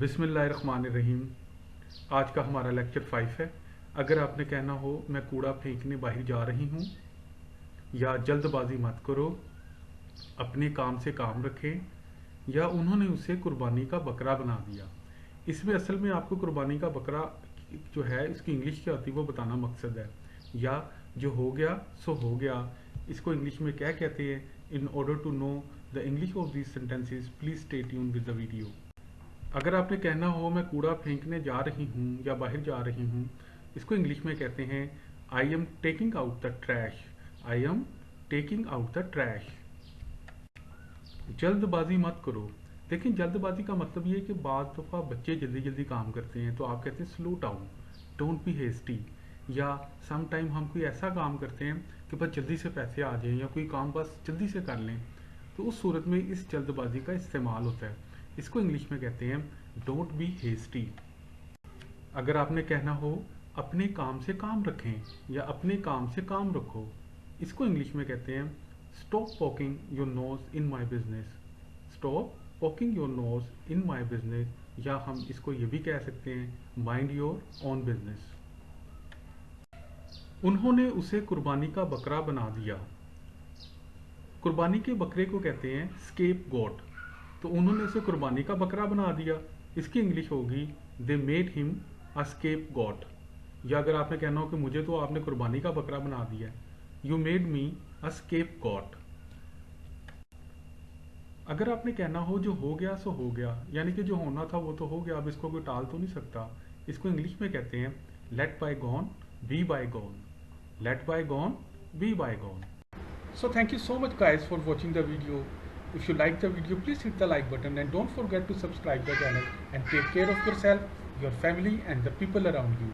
बिस्मिल्लाहिर्रहमानिर्रहीम। आज का हमारा लेक्चर 5 है। अगर आपने कहना हो मैं कूड़ा फेंकने बाहर जा रही हूँ, या जल्दबाजी मत करो, अपने काम से काम रखें, या उन्होंने उसे कुर्बानी का बकरा बना दिया। इसमें असल में आपको कुर्बानी का बकरा जो है इसकी इंग्लिश क्या होती है वो बताना मकसद है। या जो हो गया सो हो गया, इसको इंग्लिश में क्या कहते हैं। In order to know the English of these sentences please stay tuned with the video. अगर आपने कहना हो मैं कूड़ा फेंकने जा रही हूँ या बाहर जा रही हूँ, इसको इंग्लिश में कहते हैं I am taking out the trash. I am taking out the trash. जल्दबाजी मत करो। देखिए, जल्दबाजी का मतलब ये है कि बाज़ दफ़ा बच्चे जल्दी जल्दी काम करते हैं तो आप कहते हैं slow down, don't be hasty. या सम टाइम हम कोई ऐसा काम करते हैं कि बस जल्दी से पैसे आ जाएं या कोई काम बस जल्दी से कर लें, तो उस सूरत में इस जल्दबाजी का इस्तेमाल होता है। इसको इंग्लिश में कहते हैं डोंट बी हेस्टी। अगर आपने कहना हो अपने काम से काम रखें या अपने काम से काम रखो, इसको इंग्लिश में कहते हैं stop poking your nose in my business. Stop poking your nose in my business, या हम इसको ये भी कह सकते हैं माइंड योर ओन बिजनेस। उन्होंने उसे कुर्बानी का बकरा बना दिया। कुर्बानी के बकरे को कहते हैं स्केप गोट। तो उन्होंने उसे कुर्बानी का बकरा बना दिया, इसकी इंग्लिश होगी they made him a scapegoat. या अगर आपने कहना हो कि मुझे तो आपने कुर्बानी का बकरा बना दिया, you made me a scapegoat. अगर आपने कहना हो जो हो गया सो हो गया, यानी कि जो होना था वो तो हो गया, अब इसको कोई टाल तो नहीं सकता, इसको इंग्लिश में कहते हैं let bygones be bygones. Let bygones be bygones. So thank you so much guys for watching the video. If you like the video, please hit the like button and don't forget to subscribe the channel, and take care of yourself, your family and the people around you.